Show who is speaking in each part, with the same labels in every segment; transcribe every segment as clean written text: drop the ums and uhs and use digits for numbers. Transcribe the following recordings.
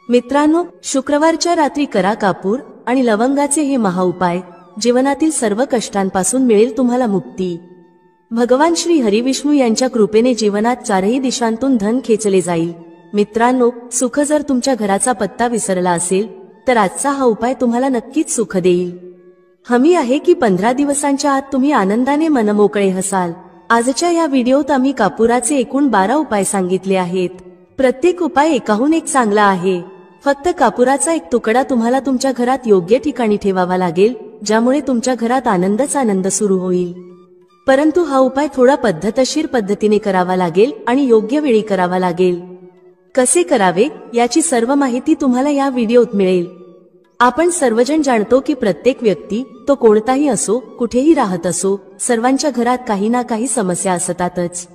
Speaker 1: मित्रांनो, शुक्रवारच्या रात्री करा कापूर आणि लवंगाचे हे महाउपाय. जीवनातील सर्व कष्टांपासून मिळेल तुम्हाला मुक्ती. भगवान श्री हरिविष्णू यांच्या कृपेने जीवनात चारही दिशांतून धन खेचले जाईल. मित्रांनो, सुख जर तुमच्या घराचा पत्ता विसरला असेल तर आजचा हा उपाय तुम्हाला नक्कीच सुख देईल. हमी आहे की 15 दिवसांच्या आत तुम्ही आनंदाने मनमोकळे हसाल. आजच्या या व्हिडिओत आम्ही कापुराचे एकूण 12 उपाय सांगितले आहेत. प्रत्येक उपाय एकाहून एक चांगला आहे. फक्त कापुराचा एक तुकडा तुम्हाला तुमच्या घरात योग्य ठिकाणी ठेवावा लागेल, ज्यामुळे तुमच्या घरात आनंदच आनंद सुरू होईल. परंतु हा उपाय थोडा पद्धतशीर पद्धतीने करावा लागेल आणि योग्य वेळी करावा लागेल. कसे करावे याची सर्व माहिती तुम्हाला या व्हिडिओत मिळेल. आपण सर्वजण जाणतो की प्रत्येक व्यक्ती, तो कोणताही असो, कुठेही राहत असो, सर्वांच्या घरात काही ना काही समस्या असतातच.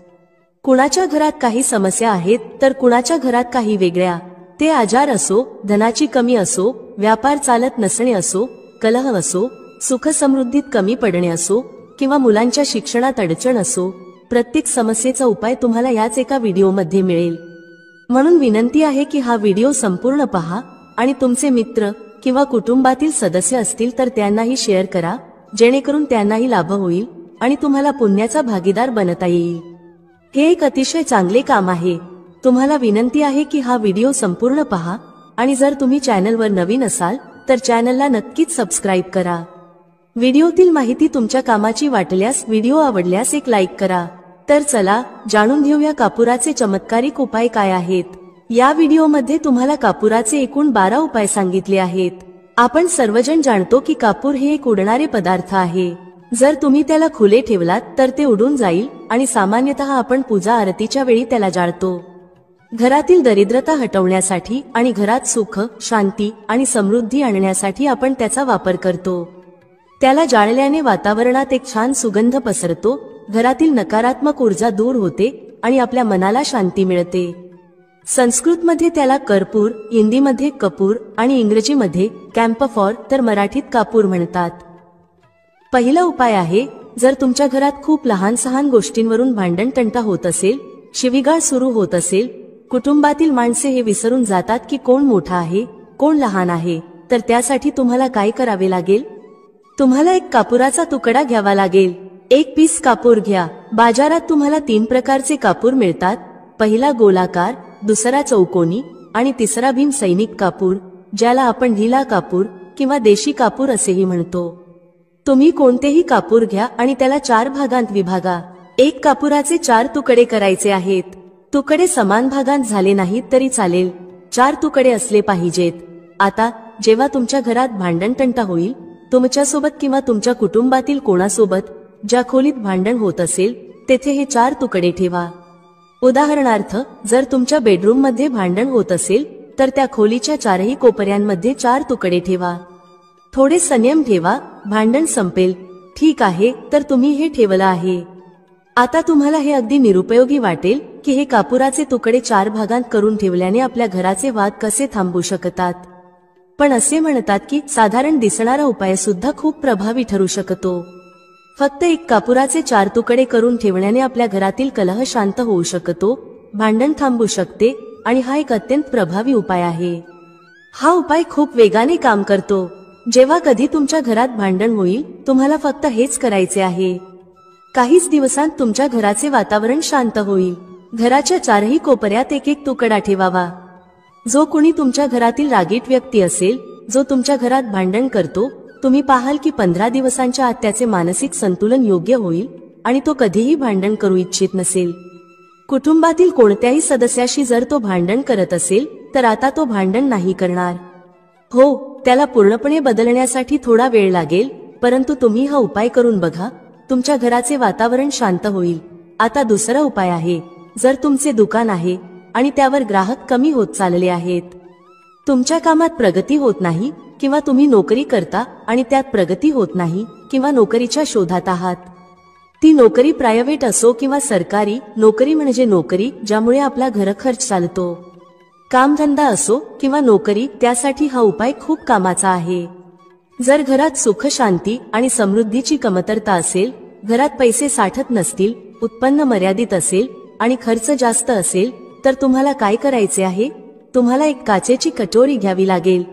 Speaker 1: कुणाच्या घरात काही समस्या आहेत तर कुणाच्या घरात काही वेगळ्या. ते आजार असो, धनाची कमी असो, व्यापार चालत नसणे असो, कलह असो, सुख समृद्धीत कमी पडणे असो किंवा मुलांच्या शिक्षणात अडचण असो, प्रत्येक समस्येचा उपाय तुम्हाला याच एका व्हिडिओमध्ये मिळेल. म्हणून विनंती आहे की हा व्हिडिओ संपूर्ण पहा आणि तुमचे मित्र किंवा कुटुंबातील सदस्य असतील तर त्यांनाही शेअर करा, जेणेकरून त्यांनाही लाभ होईल आणि तुम्हाला पुण्याचा भागीदार बनता येईल. हे एक अतिशय चांगले काम आहे. तुम्हाला विनंती आहे की हा व्हिडिओ संपूर्ण पहा आणि जर तुम्ही चॅनलवर नवीन असाल तर चॅनलला नक्कीच सबस्क्राईब करा. व्हिडिओतील माहिती तुमच्या कामाची वाटल्यास, व्हिडिओ आवडल्यास एक लाईक करा. तर चला जाणून घेऊया कापुराचे चमत्कारिक उपाय काय आहेत. या व्हिडिओमध्ये तुम्हाला कापुराचे एकूण 12 उपाय सांगितले आहेत. आपण सर्वजण जाणतो की कापूर हे एक उडणारे पदार्थ आहे. जर तुम्ही त्याला खुले ठेवलात तर ते उडून जाईल आणि सामान्यतः आपण पूजा आरतीच्या वेळी त्याला जाळतो. घरातील दरिद्रता हटवण्यासाठी आणि घरात सुख, शांती आणि समृद्धी आणण्यासाठी आपण त्याचा वापर करतो. त्याला जाळल्याने वातावरणात एक छान सुगंध पसरतो, घरातील नकारात्मक ऊर्जा दूर होते आणि आपल्या मनाला शांती मिळते. संस्कृतमध्ये त्याला कर्पूर, हिंदीमध्ये कपूर आणि इंग्रजीमध्ये कॅम्फॉर तर मराठीत कापूर म्हणतात. पहिला उपाय आहे, जर तुमच्या घरात खूप लहान सहान गोष्टींवरून भांडण तंटा होत असेल, शिवीगाळ सुरू होत असेल, कुटुंबातील माणसे हे विसरून जातात की कोण मोठा आहे, कोण लहान आहे, तर त्यासाठी तुम्हाला काय करावे लागेल? तुम्हाला एक कापुराचा तुकडा घ्यावा लागेल. एक पीस कापूर घ्या. बाजारात तुम्हाला 3 प्रकारचे कापूर मिळतात. पहिला गोलाकार, दुसरा चौकोनी आणि तिसरा भीम सैनिक कापूर, ज्याला आपण ढिला कापूर किंवा देशी कापूर असेही म्हणतो. तुम्ही कोणतेही कापूर घ्या आणि त्याला 4 भागांत विभागा. एक कापुराचे 4 तुकडे करायचे आहेत. तुकडे समान भागांत झाले नाहीत तरी चालेल, 4 तुकडे असले पाहिजेत. आता जेव्हा तुमच्या घरात भांडण तंटा होईल, तुमच्यासोबत किंवा तुमच्या कुटुंबातील कोणासोबत ज्या खोलीत भांडण होत असेल तेथे हे 4 तुकडे ठेवा. उदाहरणार्थ, जर तुमच्या बेडरूम मध्ये भांडण होत असेल तर त्या खोलीच्या 4ही कोपऱ्यांमध्ये 4 तुकडे ठेवा. थोडे संयम ठेवा, भांडण संपेल. ठीक आहे, तर तुम्ही हे ठेवलं आहे. आता तुम्हाला हे अगदी निरुपयोगी वाटेल की हे कापुराचे तुकडे 4 भागांत करून ठेवल्याने आपल्या घराचे वाद कसे थांबू शकतात. पण असे म्हणतात की साधारण दिसणारा उपाय सुद्धा खूप प्रभावी ठरू शकतो. फक्त एक कापुराचे 4 तुकडे करून ठेवण्याने आपल्या घरातील कलह शांत होऊ शकतो, भांडण थांबू शकते आणि हा एक अत्यंत प्रभावी उपाय आहे. हा उपाय खूप वेगाने काम करतो. जेव्हा कधी तुमच्या घरात भांडण होईल, तुम्हाला फक्त हेच करायचे आहे. काहीच दिवसांत तुमच्या घराचे वातावरण शांत होईल. घराच्या 4ही कोपऱ्यात एक एक तुकडा ठेवावा. जो कुणी तुमच्या घरातील रागीट व्यक्ती असेल, जो तुमच्या घरात भांडण करतो, तुम्ही पाहाल की 15 दिवसांच्या आत त्याचे मानसिक संतुलन योग्य होईल आणि तो कधीही भांडण करू इच्छित नसेल. कुटुंबातील कोणत्याही सदस्याशी जर तो भांडण करत असेल तर आता तो भांडण नाही करणार. हो, त्याला पूर्णपणे बदलण्यासाठी थोडा वेळ लागेल, परंतु तुम्ही हा उपाय करून बघा, तुमच्या घराचे वातावरण शांत होईल. आता दुसरा उपाय आहे, जर तुमचे दुकान आहे आणि त्यावर ग्राहक कमी होत चालले आहेत, तुमच्या कामात प्रगती होत नाही किंवा तुम्ही नोकरी करता आणि त्यात प्रगती होत नाही किंवा नोकरीच्या शोधात आहात. ती नोकरी प्रायव्हेट असो किंवा सरकारी, नोकरी म्हणजे नोकरी ज्यामुळे आपला घरखर्च चालतो. कामधंदा असो किंवा नोकरी, त्यासाठी हा उपाय खूप कामाचा आहे. जर घरात सुख, शांती आणि समृद्धीची कमतरता असेल, घरात पैसे साठत नसतील, उत्पन्न मर्यादित असेल आणि खर्च जास्त असेल, तर तुम्हाला काय करायचे आहे? तुम्हाला एक काचेची कटोरी घ्यावी लागेल.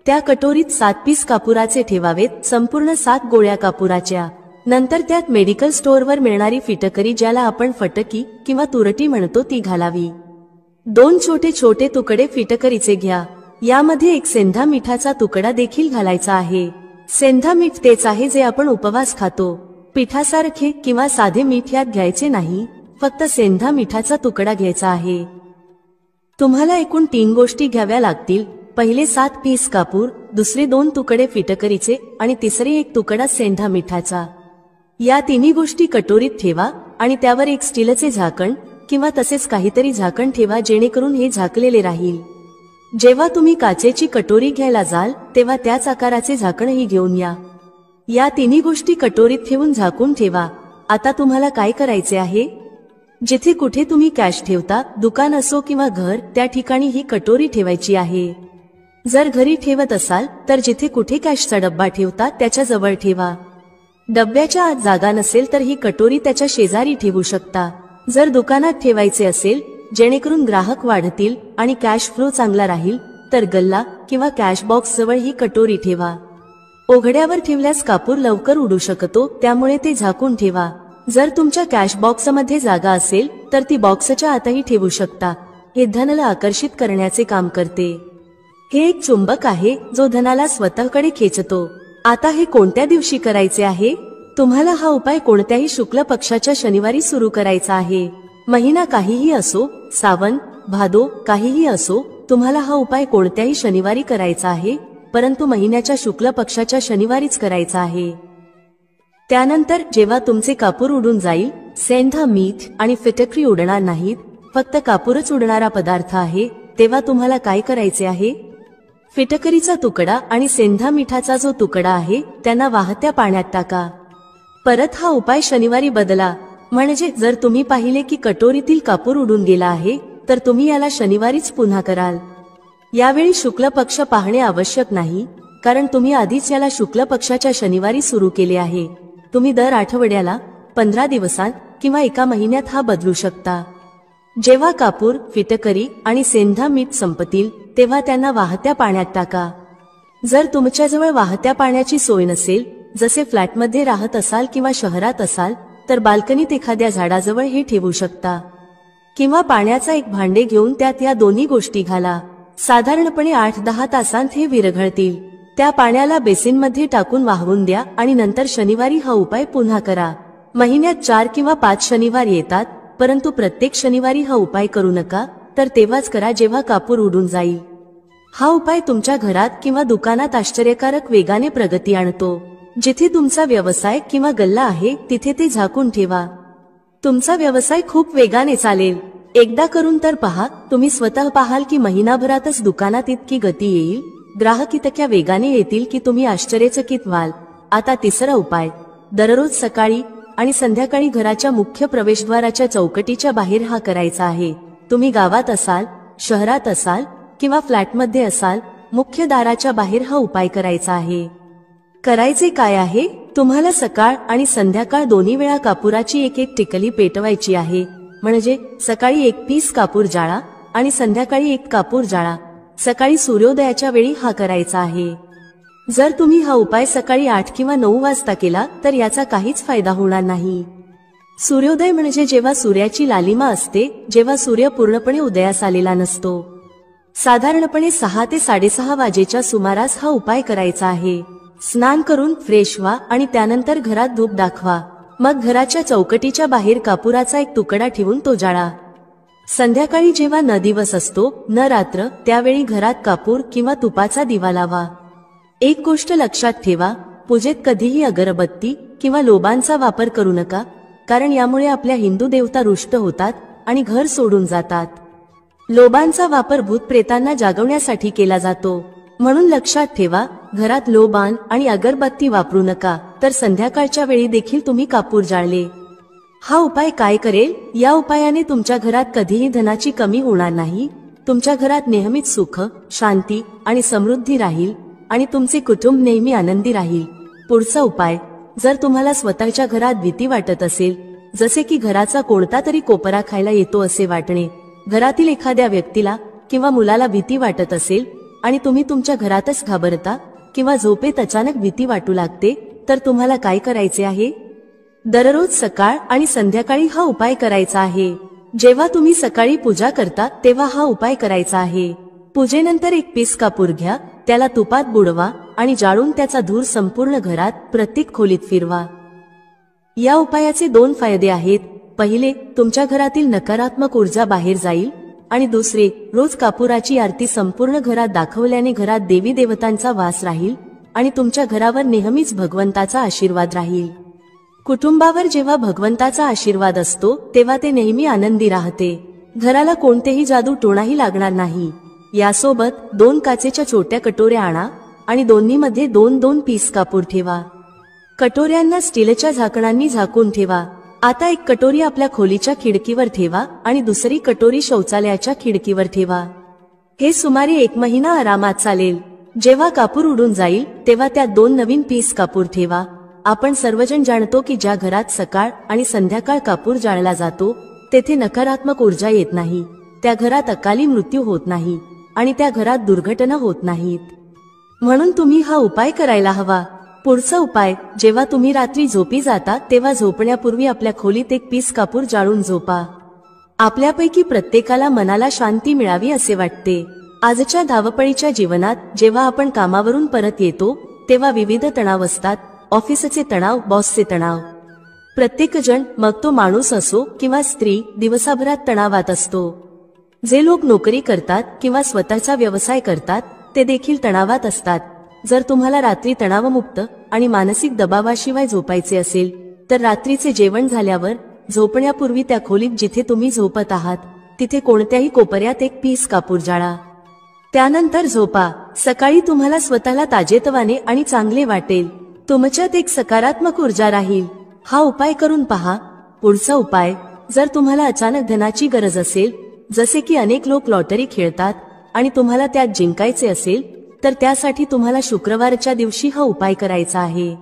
Speaker 1: त्या कटोरीत 7 पीस कापुराचे ठेवावेत, संपूर्ण 7 गोळ्या कापुराच्या. नंतर त्यात मेडिकल स्टोअरवर मिळणारी फिटकरी, ज्याला आपण फटकी किंवा तुरटी म्हणतो, ती घालावी. 2 छोटे छोटे तुकडे फिटकरीचे घ्या. यामध्ये एक सेंधा मिठाचा तुकडा देखील घालायचा आहे. सेंधा मीठ तेच आहे जे आपण उपवास खातो. पिठासारखे किंवा साधे मीठ यात घ्यायचे नाही, फक्त सेंधा मिठाचा तुकडा घ्यायचा आहे. तुम्हाला एकूण 3 गोष्टी घ्याव्या लागतील. पहिले 7 पीस कापूर, दुसरे 2 तुकडे फिटकरीचे आणि तिसरे 1 तुकडा सेंधा मिठाचा. या तिन्ही गोष्टी कटोरीत ठेवा आणि त्यावर एक स्टीलचे झाकण किंवा तसेच काहीतरी झाकण ठेवा, जेणेकरून हे झाकलेले राहील. जेव्हा तुम्ही काचेची कटोरी घ्यायला जाल तेव्हा त्याच आकाराचे झाकणही घेऊन या. या तिन्ही गोष्टी कटोरीत ठेवून झाकून ठेवा. आता तुम्हाला काय करायचे आहे? जिथे कुठे तुम्ही कॅश ठेवता, दुकान असो किंवा घर, त्या ठिकाणी ही कटोरी ठेवायची आहे. जर घरी ठेवत असाल तर जिथे कुठे कॅशचा डब्बा ठेवता त्याच्या जवळ ठेवा. डब्याच्या आत जागा नसेल तर ही कटोरी त्याच्या शेजारी ठेवू शकता. जर दुकानात ठेवायचे असेल जेणेकरून ग्राहक वाढतील आणि कॅश फ्लो चांगला राहील, तर गल्ला किंवा कॅश बॉक्स जवळ ही कटोरी ठेवा. उघड्यावर ठेवल्यास कापूर लवकर उडू शकतो, त्यामुळे ते झाकून ठेवा. जर तुमच्या कॅश बॉक्समध्ये जागा असेल तर ती बॉक्सच्या आतही ठेवू शकता. हे धनाला आकर्षित करण्याचे काम करते. हे एक चुंबक आहे जो धनाला स्वतःकडे खेचतो. आता हे कोणत्या दिवशी करायचे आहे? तुम्हाला हा उपाय कोणत्याही शुक्ल पक्षाच्या शनिवारी सुरू करायचा आहे. महिना काहीही असो, सावन, भादो काहीही असो, तुम्हाला हा उपाय कोणत्याही शनिवारी करायचा आहे, परंतु महिन्याच्या शुक्ल पक्षाच्या शनिवारीच करायचा आहे. त्यानंतर जेव्हा तुमचे कापूर उडून जाईल, सेंधा मीठ आणि फिटकरी उडणार नाहीत, फक्त कापूरच उडणारा पदार्थ आहे, तेव्हा तुम्हाला काय करायचे आहे? फिटकरीचा तुकडा आणि सेंधा मिठाचा जो तुकडा आहे त्यांना वाहत्या पाण्यात टाका. परत हा उपाय शनिवारी बदला. म्हणजे जर तुम्ही पाहिले की कटोरीतील कापूर उडून गेला आहे तर तुम्ही याला शनिवारीच पुन्हा कराल. यावेळी शुक्ल पक्ष पाहणे आवश्यक नाही, कारण तुम्ही आधीच याला शुक्ल पक्षाच्या शनिवारी सुरू केले आहे. तुम्ही दर आठवड्याला, 15 दिवसांत किंवा 1 महिन्यात हा बदलू शकता. जेव्हा कापूर, फिटकरी आणि सेंधा मीठ संपतील तेव्हा त्यांना वाहत्या पाण्यात टाका. जर तुमच्याजवळ वाहत्या पाण्याची सोय नसेल, जसे फ्लॅटमध्ये राहत असाल किंवा शहरात असाल, तर बाल्कनीत एखाद्या झाडाजवळ हे ठेवू शकता. किंवा पाण्याचा एक भांडे घेऊन त्यात या दोन्ही गोष्टी घाला. साधारणपणे 8-10 तासांत हे विरघळतील. त्या पाण्याला बेसिनमध्ये टाकून वाहवून द्या आणि नंतर शनिवारी हा उपाय पुन्हा करा. महिन्यात 4 किंवा 5 शनिवार येतात, परंतु प्रत्येक शनिवारी हा उपाय करू नका, तर तेव्हाच करा जेव्हा कापूर उडून जाईल. हा उपाय तुमच्या घरात किंवा दुकानात आश्चर्यकारक वेगाने प्रगती आणतो. जिथे तुमचा व्यवसाय किंवा गल्ला आहे तिथे ते झाकून ठेवा. तुमचा व्यवसाय खूप वेगाने चालेल. एकदा करून तर पहा. तुम्ही स्वतः पाहाल की महिनाभरातच दुकानात इतकी गती येईल, ग्राहक इतक्या वेगाने येतील की तुम्ही आश्चर्यचकित व्हाल. आता तिसरा उपाय. दररोज सकाळी आणि संध्याकाळी घराच्या मुख्य प्रवेशद्वाराच्या चौकटीच्या बाहेर हा करायचा आहे. तुम्ही गावात असाल, शहरात असाल किंवा फ्लॅटमध्ये असाल, मुख्य दाराच्या बाहेर हा उपाय करायचा आहे. करायचे काय आहे? तुम्हाला सकाळ आणि संध्याकाळ दोन्ही वेळा कापुराची एक टिकली पेटवायची आहे. म्हणजे सकाळी 1 पीस कापूर जाळा आणि संध्याकाळी 1 कापूर जाळा. सकाळी सूर्योदयाच्या वेळी हा करायचा आहे. जर तुम्ही हा उपाय सकाळी 8 किंवा 9 वाजता केला तर याचा काहीच फायदा होणार नाही. सूर्योदय म्हणजे जेव्हा सूर्याची लालिमा असते, जेव्हा सूर्य पूर्णपणे उदयास आलेला नसतो. साधारणपणे 6 ते 6:30 वाजेच्या सुमारास हा उपाय करायचा आहे. स्नान करून फ्रेश व्हा आणि त्यानंतर घरात धूप दाखवा. मग घराच्या चौकटीच्या बाहेर कापुराचा एक तुकडा ठेवून तो जाळा. संध्याकाळी जेव्हा न दिवस असतो, न रात्र, त्यावेळी घरात कापूर किंवा तुपाचा दिवा लावा. एक गोष्ट लक्षात ठेवा, पूजेत कधीही अगरबत्ती किंवा लोबांचा वापर करू नका, कारण यामुळे आपल्या हिंदू देवता रुष्ट होतात आणि घर सोडून जातात. लोबांचा वापर भूतप्रेतांना जागवण्यासाठी केला जातो. म्हणून लक्षात ठेवा, घरात लोबान आणि अगरबत्ती वापरू नका, तर संध्याकाळच्या वेळी देखील तुम्ही कापूर जाळले. हा उपाय काय करेल? या उपायाने तुमच्या घरात कधीही धनाची कमी होणार नाही. तुमच्या घरात नेहमीच सुख, शांती आणि समृद्धी राहील आणि तुमचे कुटुंब नेहमी आनंदी राहील. पुढचा उपाय. जर तुम्हाला स्वतःच्या घरात भीती वाटत असेल, जसे की घराचा कोणता तरी कोपरा खायला येतो असे वाटणे, घरातील एखाद्या व्यक्तीला किंवा मुलाला भीती वाटत असेल आणि तुम्ही तुमच्या घरातच घाबरता किंवा झोपेत अचानक भीती वाटू लागते, तर तुम्हाला काय करायचे आहे? दररोज सकाळ आणि संध्याकाळी हा उपाय करायचा आहे. जेव्हा तुम्ही सकाळी पूजा करता तेव्हा हा उपाय करायचा आहे. पूजेनंतर एक पीस कापूर घ्या, त्याला तुपात बुडवा आणि जाळून त्याचा धूर संपूर्ण घरात प्रत्येक खोलीत फिरवा. या उपायाचे 2 फायदे आहेत. पहिले, तुमच्या घरातील नकारात्मक ऊर्जा बाहेर जाईल आणि दुसरे, रोज कापुराची आरती संपूर्ण घरात दाखवल्याने घरात देवी देवतांचा वास राहील आणि तुमच्या घरावर नेहमीच भगवंताचा आशीर्वाद राहील. कुटुंबावर जेव्हा भगवंताचा आशीर्वाद असतो तेव्हा ते नेहमी आनंदी राहते. घराला कोणतेही जादू टोणाही लागणार नाही. यासोबत 2 काचेच्या छोट्या कटोऱ्या आणा आणि दोन्हीमध्ये 2-2 पीस कापूर ठेवा. कटोऱ्यांना स्टीलच्या झाकणांनी झाकून ठेवा. आता एक कटोरी आपल्या खोलीच्या खिडकीवर ठेवा आणि दुसरी कटोरी शौचालयाच्या खिडकीवर ठेवा. हे सुमारे 1 महिना आरामात चालेल. जेव्हा कापूर उडून जाईल तेव्हा त्यात 2 नवीन पीस कापूर ठेवा. आपण सर्वजण जाणतो की ज्या घरात सकाळ आणि संध्याकाळ कापूर जाळला जातो तेथे नकारात्मक ऊर्जा येत नाही, त्या घरात अकाली मृत्यू होत नाही आणि त्या घरात दुर्घटना होत नाहीत. म्हणून तुम्ही हा उपाय करायला हवा. पुढचा उपाय, जेव्हा तुम्ही रात्री झोपी जाता तेव्हा झोपण्यापूर्वी आपल्या खोलीत एक पीस कापूर जाळून झोपा. आपल्यापैकी प्रत्येकाला मनाला शांती मिळावी असे वाटते. आजच्या धावपळीच्या जीवनात जेव्हा आपण कामावरून परत येतो तेव्हा विविध तणाव असतात. ऑफिसचे तणाव, बॉसचे तणाव. प्रत्येकजण, मग तो माणूस असो किंवा स्त्री, दिवसाभरात तणावात असतो. जे लोक नोकरी करतात किंवा स्वतःचा व्यवसाय करतात ते देखील तणावात असतात. जर तुम्हाला रात्री तणावमुक्त आणि मानसिक दबावाशिवाय झोपायचे असेल तर रात्रीचे जेवण झाल्यावर झोपण्यापूर्वी त्या खोलीत जिथे तुम्ही झोपत आहात तिथे कोणत्याही कोपऱ्यात एक पीस कापूर जाळा. त्यानंतर झोपा. सकाळी तुम्हाला स्वतःला ताजेतवाने आणि चांगले वाटेल. तुमच्यात एक सकारात्मक ऊर्जा राहील. हा उपाय करून पहा. पुढचा उपाय, जर तुम्हाला अचानक धनाची गरज असेल, जसे की अनेक लोक लॉटरी खेळतात आणि तुम्हाला त्यात जिंकायचे असेल, तर त्यासाठी तुम्हाला शुक्रवारच्या दिवशी हा उपाय करायचा आहे.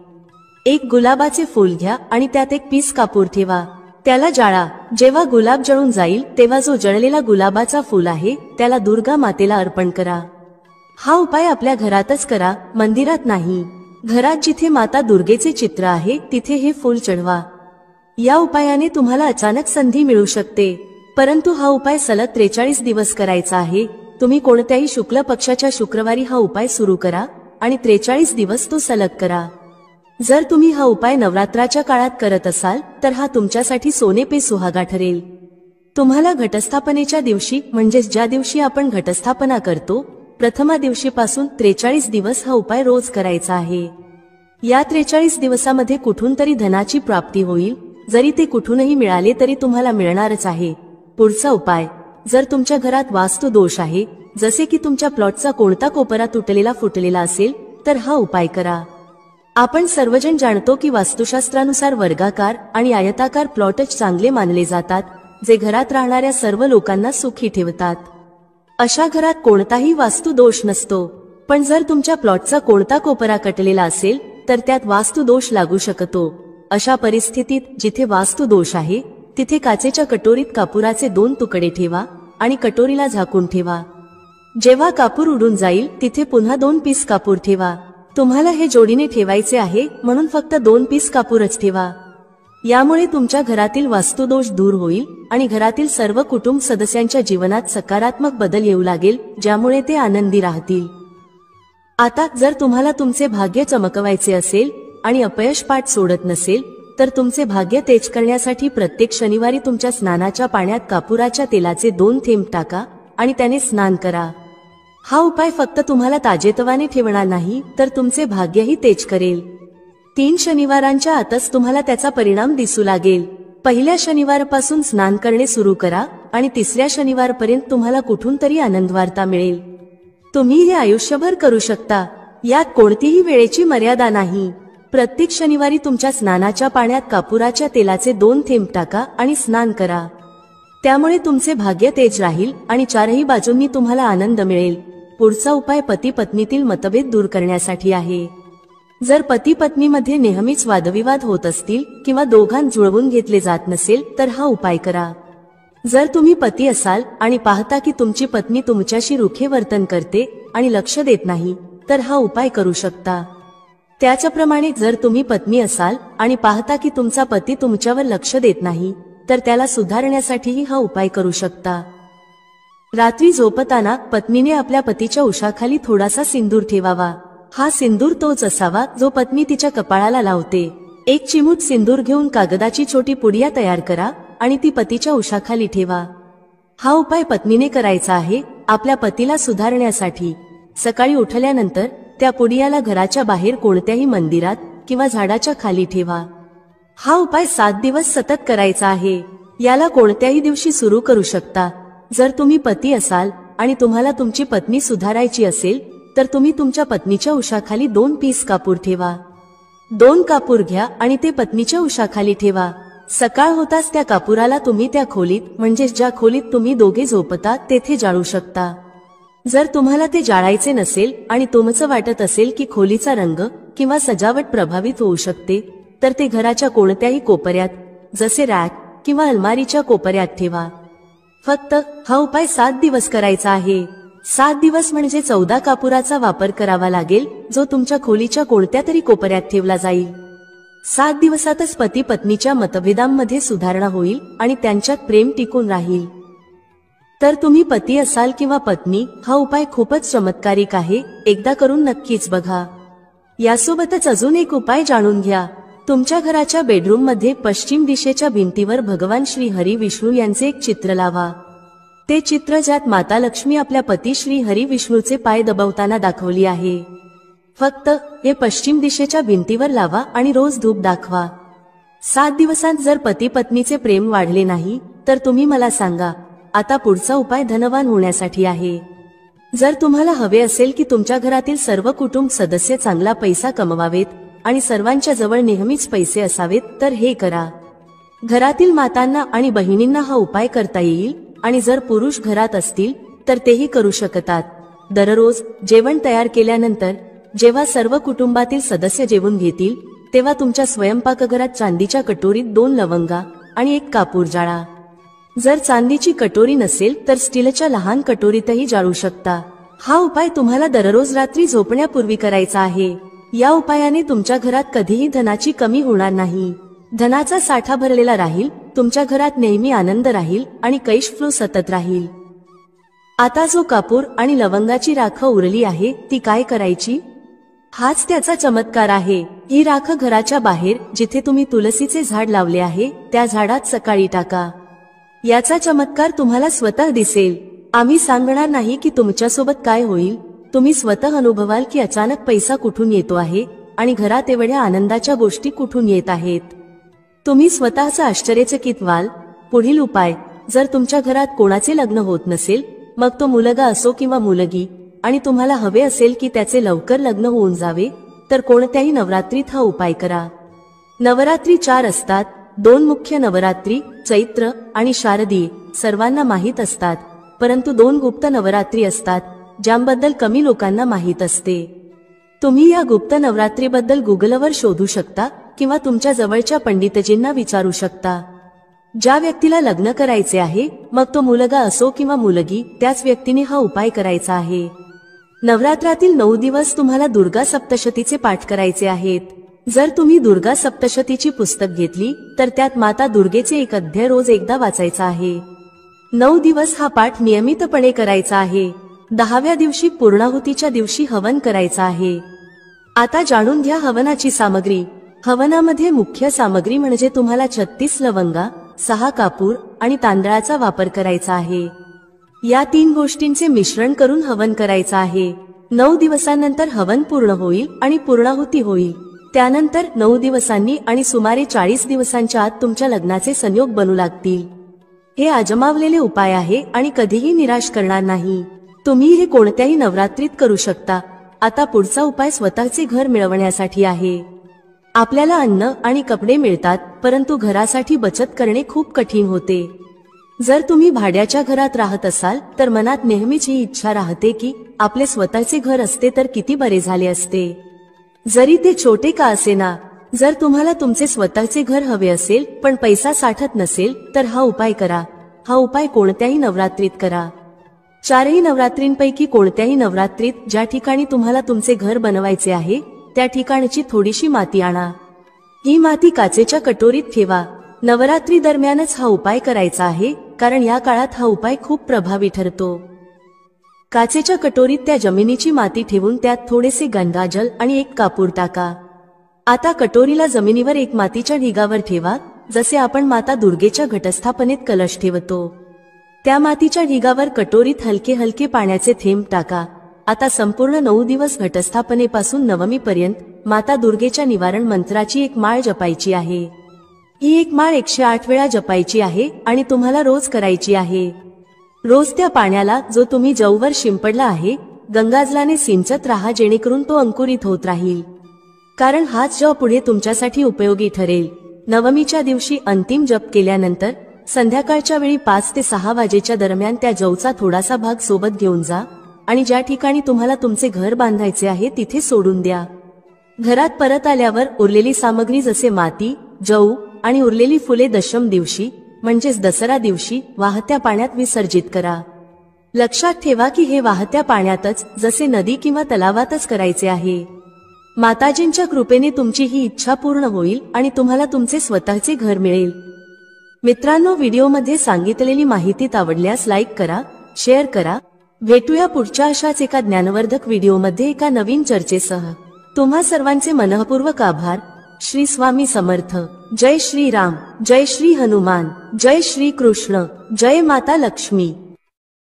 Speaker 1: एक गुलाबाचे फूल घ्या आणि त्यात एक पीस कापूर ठेवा. त्याला जाळा. जेव्हा गुलाब जळून जाईल तेव्हा जो जळलेला गुलाबाचा फूल आहे त्याला दुर्गा मातेला अर्पण करा. हा उपाय आपल्या घरातच करा, मंदिरात नाही. घरात जिथे माता दुर्गेचे चित्र आहे तिथे हे फूल चढवा. या उपायाने तुम्हाला अचानक संधी मिळू शकते, परंतु हा उपाय सलग 43 दिवस करायचा आहे. तुम्ही कोणत्याही शुक्ल पक्षाच्या शुक्रवारी हा उपाय सुरू करा आणि 43 दिवस तो सलग करा. जर तुम्ही हा उपाय नवरात्राच्या काळात करत असाल तर हा तुमच्यासाठी सोने पे सुहागा ठरेल. तुम्हाला घटस्थापनेच्या दिवशी, म्हणजेच ज्या दिवशी आपण घटस्थापना करतो, प्रथमा दिवशीपासून 43 दिवस हा उपाय रोज करायचा आहे. या 43 दिवसामध्ये कुठून तरी धनाची प्राप्ती होईल. जरी ते कुठूनही मिळाले तरी तुम्हाला मिळणारच आहे. पुढचा उपाय, जर तुमच्या घरात वास्तू दोष आहे, जसे की तुमच्या प्लॉटचा कोणता कोपरा तुटलेला फुटलेला असेल, तर हा उपाय करा. आपण सर्वजण जाणतो की वास्तुशास्त्रानुसार वर्गाकार आणि आयताकार प्लॉटच चांगले मानले जातात, जे घरात राहणाऱ्या सर्व लोकांना सुखी ठेवतात. अशा घरात कोणताही वास्तू दोष नसतो. पण जर तुमच्या प्लॉटचा कोणता कोपरा कटलेला असेल तर त्यात वास्तू दोष लागू शकतो. अशा परिस्थितीत जिथे वास्तू दोष आहे तिथे काचेच्या कटोरीत कापुराचे 2 तुकडे ठेवा आणि कटोरीला झाकून ठेवा. जेव्हा कापूर उडून जाईल तिथे पुन्हा 2 पीस कापूर ठेवा. तुम्हाला हे जोडीने ठेवायचे आहे म्हणून फक्त 2 पीस कापूरच ठेवा. यामुळे तुमच्या घरातील वास्तुदोष दूर होईल आणि घरातील सर्व कुटुंब सदस्यांच्या जीवनात सकारात्मक बदल येऊ लागेल, ज्यामुळे ते आनंदी राहतील. आता जर तुम्हाला तुमचे भाग्य चमकवायचे असेल आणि अपयश पाठ सोडत नसेल तर तुमचे भाग्य तेज करण्यासाठी प्रत्येक शनिवारी तुमच्या स्नानाच्या पाण्यात कापुराच्या तेलाचे 2 थेंब टाका आणि त्याने स्नान करा. हा उपाय फक्त तुम्हाला ताजेतवाने ठेवणार नाही तर तुमचे भाग्यही तेज करेल. 3 शनिवारांच्या आतच तुम्हाला त्याचा परिणाम दिसू लागेल. पहिल्या शनिवारपासून स्नान करणे सुरू करा आणि 3ऱ्या शनिवारपर्यंत तुम्हाला कुठून तरी आनंदवार्ता मिळेल. तुम्ही हे आयुष्यभर करू शकता. यात कोणतीही वेळेची मर्यादा नाही. प्रत्येक शनिवारी तुमच्या स्नानाच्या पाण्यात कापुराच्या तेलाचे 2 थेंब टाका आणि स्नान करा. त्यामुळे तुमचे भाग्य तेज राहील आणि 4ही बाजूंनी तुम्हाला आनंद मिळेल. पुढचा उपाय पती पत्नीतील मतभेद दूर करण्यासाठी आहे. जर पती पत्नीमध्ये नेहमीच वादविवाद होत असतील किंवा दोघांत जुळवून घेतले जात नसेल तर हा उपाय करा. जर तुम्ही पती असाल आणि पाहता की तुमची पत्नी तुमच्याशी रुखे वर्तन करते आणि लक्ष देत नाही, तर हा उपाय करू शकता. त्याचप्रमाणे जर तुम्ही पत्नी असाल आणि पाहता की तुमचा पती तुमच्यावर लक्ष देत नाही, तर त्याला सुधारण्यासाठीही हा उपाय करू शकता. रात्री झोपताना पत्नीने आपल्या पतीच्या उशाखाली थोडासा सिंदूर ठेवावा. हा सिंदूर तोच असावा जो पत्नी तिच्या कपाळाला लावते. एक चिमूट सिंदूर घेऊन कागदाची छोटी पुडिया तयार करा आणि ती पतीच्या उशाखाली ठेवा. हा उपाय पत्नीने करायचा आहे आपल्या पतीला सुधारण्यासाठी. सकाळी उठल्यानंतर त्या पुडियाला घराच्या बाहेर कोणत्याही मंदिरात किंवा झाडाच्या खाली ठेवा. हा उपाय 7 दिवस सतत करायचा आहे. याला कोणत्याही दिवशी सुरू करू शकता. जर तुम्ही पती असाल आणि तुम्हाला तुमची पत्नी सुधारायची असेल, तर तुम्ही तुमच्या पत्नीच्या उशाखाली 2 पीस कापूर ठेवा. 2 कापूर घ्या आणि ते पत्नीच्या उशाखाली ठेवा. सकाळ होताच त्या कापुराला तुम्ही त्या खोलीत, म्हणजे ज्या खोलीत तुम्ही दोघे झोपता, तेथे जाळू शकता. जर तुम्हाला ते जाळायचे नसेल आणि तुमचं वाटत असेल की खोलीचा रंग किंवा सजावट प्रभावित होऊ शकते, तर ते घराच्या कोणत्याही कोपऱ्यात, जसे रॅक किंवा अलमारीच्या कोपऱ्यात ठेवा. फक्त हा उपाय 7 दिवस करायचा आहे. 7 दिवस म्हणजे 14 कापुराचा वापर करावा लागेल, जो तुमच्या खोलीच्या कोणत्या तरी कोपऱ्यात ठेवला जाईल. 7 दिवसातच पती पत्नीच्या मतभेदांमध्ये सुधारणा होईल आणि त्यांच्यात प्रेम टिकून राहील. तर तुम्ही पती असाल किंवा पत्नी, हा उपाय खूपच चमत्कारिक आहे. एकदा करून नक्कीच बघा. यासोबतच अजून एक उपाय जाणून घ्या. तुमच्या घराच्या बेडरूम मध्ये पश्चिम दिशेच्या भिंतीवर भगवान श्री हरी विष्णू यांचे एक चित्र लावा. ते चित्र ज्यात माता लक्ष्मी आपल्या पती श्री हरी विष्णूचे पाय दबवताना दाखवली आहे. फक्त हे पश्चिम दिशेच्या भिंतीवर लावा आणि रोज धूप दाखवा. 7 दिवसांत जर पती पत्नीचे प्रेम वाढले नाही, तर तुम्ही मला सांगा. आता पुढचा उपाय धनवान होण्यासाठी आहे. जर तुम्हाला हवे असेल की तुमच्या घरातील सर्व कुटुंब सदस्य चांगला पैसा कमवावेत आणि सर्वांच्या जवळ नेहमीच पैसे असावेत, तर हे करा. घरातील मातांना आणि बहिणींना हा उपाय करता येईल आणि जर पुरुष घरात असतील तर तेही करू शकतात. दररोज जेवण तयार केल्यानंतर जेव्हा सर्व कुटुंबातील सदस्य जेवून घेतील, तेव्हा तुमच्या स्वयंपाकघरात चांदीच्या कटोरीत 2 लवंगा आणि 1 कापूर जाळा. जर चांदीची कटोरी नसेल तर स्टीलच्या लहान कटोरीतही जाळू शकता. हा उपाय तुम्हाला दररोज रात्री झोपण्यापूर्वी करायचा आहे. या उपायाने तुमच्या घरात कधीही धनाची कमी होणार नाही. धनाचा साठा भरलेला राहील, तुमच्या घरात नेहमी आनंद राहील आणि कैश फ्लो सतत राहील. आता जो कापूर आणि लवंगाची राख उरली आहे, ती काय करायची? हाच त्याचा चमत्कार आहे. ही राख घराच्या बाहेर, जिथे तुम्ही तुलसीचे झाड लावले आहे, त्या झाडात सकाळी टाका. याचा चमत्कार तुम्हाला स्वतः दिसेल. आम्ही सांगणार नाही की तुमच्यासोबत काय होईल. तुम्ही स्वतः अनुभवाल की अचानक पैसा कुठून येतो आहे आणि घरात एवढ्या आनंदाच्या गोष्टी कुठून येत आहेत. तुम्ही स्वतःच आश्चर्यचकित व्हाल. पुढील उपाय, जर तुमच्या घरात कोणाचे लग्न होत नसेल, मग तो मुलगा असो किंवा मुलगी, आणि तुम्हाला हवे असेल की त्याचे लवकर लग्न होऊन जावे, तर कोणत्याही नवरात्रीत हा उपाय करा. नवरात्री 4 असतात. 2 मुख्य नवरात्री, चैत्र आणि शारदीय, सर्वांना माहीत असतात. परंतु 2 गुप्त नवरात्री असतात, ज्याबद्दल कमी लोकांना माहीत असते. तुम्ही या गुप्त नवरात्रीबद्दल गुगलवर शोधू शकता किंवा तुमच्या जवळच्या पंडितजींना विचारू शकता. ज्या व्यक्तीला लग्न करायचे आहे, मग तो मुलगा असो किंवा मुलगी, त्याच व्यक्तीने हा उपाय करायचा आहे. नवरात्रातील 9 दिवस तुम्हाला दुर्गा सप्तशतीचे पाठ करायचे आहेत. जर तुम्ही दुर्गा सप्तशतीची पुस्तक घेतली, तर त्यात माता दुर्गेचे एक अध्याय रोज एकदा वाचायचा आहे. 9 दिवस हा पाठ नियमितपणे करायचा आहे. 10व्या दिवशी पूर्णाहुतीच्या दिवशी हवन करायचा आहे. आता जाणून घ्या हवनाची सामग्री. हवनामध्ये मुख्य सामग्री म्हणजे तुम्हाला 36 लवंगा, 6 कापूर आणि तांदळाचा वापर करायचा आहे. या 3 गोष्टींचे मिश्रण करून हवन करायचा आहे. 9 दिवसांनंतर हवन पूर्ण होईल आणि पूर्णाहुती होईल. त्यानंतर 9 दिवसांनी आणि सुमारे 40 दिवसांच्या आत तुमच्या लग्नाचे संयोग बनू लागतील. हे आजमावलेले उपाय आहे आणि कधीही निराश करणार नाही. तुम्ही हे कोणत्याही नवरात्रीत करू शकता. आता पुढचा उपाय स्वतःचे घर मिळवण्यासाठी आहे. आपल्याला अन्न आणि कपडे मिळतात, परंतु घरासाठी बचत करणे खूप कठीण होते. जर तुम्ही भाड्याच्या घरात राहत असाल, तर मनात नेहमीच ही इच्छा राहते की आपले स्वतःचे घर असते तर किती बरे झाले असते, जरी ते छोटे का असेना. जर तुम्हाला तुमचे स्वतःचे घर हवे असेल पण पैसा साठत नसेल, तर हा उपाय करा. हा उपाय कोणत्याही नवरात्रीत करा. 4ही नवरात्रींपैकी कोणत्याही नवरात्रीत ज्या ठिकाणी तुम्हाला तुमचे घर बनवायचे आहे त्या ठिकाणची थोडीशी माती आणा. ही माती काचेच्या कटोरीत ठेवा. नवरात्री दरम्यानच हा उपाय करायचा आहे, कारण या काळात हा उपाय खूप प्रभावी ठरतो. काचेच्या कटोरीत त्या जमिनीची माती ठेवून त्यात थोडेसे गंगाजल आणि एक कापूर टाका. आता कटोरीला जमिनीवर एक मातीच्या ढिगावर ठेवा, जसे आपण माता दुर्गेच्या घटस्थापनेत कलश ठेवतो. त्या मातीच्या ढिगावर कटोरीत हलके हलके पाण्याचे थेंब टाका. आता संपूर्ण 9 दिवस घटस्थापनेपासून नवमीपर्यंत माता दुर्गेच्या निवारण मंत्राची एक माळ जपायची आहे. ही एक माळ 108 वेळा जपायची आहे आणि तुम्हाला रोज करायची आहे. रोज त्या पाण्याला, जो तुम्ही जववर शिंपडला आहे, गंगाजलाने सिंचत राहा, जेणेकरून तो अंकुरित होत राहील. कारण हाच जप पुढे तुमच्यासाठी उपयोगी ठरेल. नवमीच्या दिवशी अंतिम जप केल्यानंतर संध्याकाळच्या वेळी 5 ते 6 वाजेच्या दरम्यान त्या जवचा थोडासा भाग सोबत घेऊन जा आणि ज्या ठिकाणी तुम्हाला तुमचे घर बांधायचे आहे तिथे सोडून द्या. घरात परत आल्यावर उरलेली सामग्री जसे माती, जव आणि उरलेली फुले दशम दिवशी म्हणजेच दसरा दिवशी वाहत्या पाण्यात विसर्जित करा. लक्षात ठेवा की हे वाहत्या पाण्यातच, जसे नदी किंवा तलावातच करायचे आहे. माताजींच्या कृपेने तुमची ही इच्छा पूर्ण होईल आणि तुम्हाला तुमचे स्वतःचे घर मिळेल. मित्रांनो, व्हिडिओमध्ये सांगितलेली माहिती आवडल्यास लाईक करा, शेअर करा. भेटूया पुढच्या अशाच एका ज्ञानवर्धक व्हिडिओमध्ये एका नवीन चर्चेसह. तुम्हा सर्वांचे मनःपूर्वक आभार. श्री स्वामी समर्थ. जय श्री राम, जय श्री हनुमान, जय श्री कृष्ण, जय माता लक्ष्मी.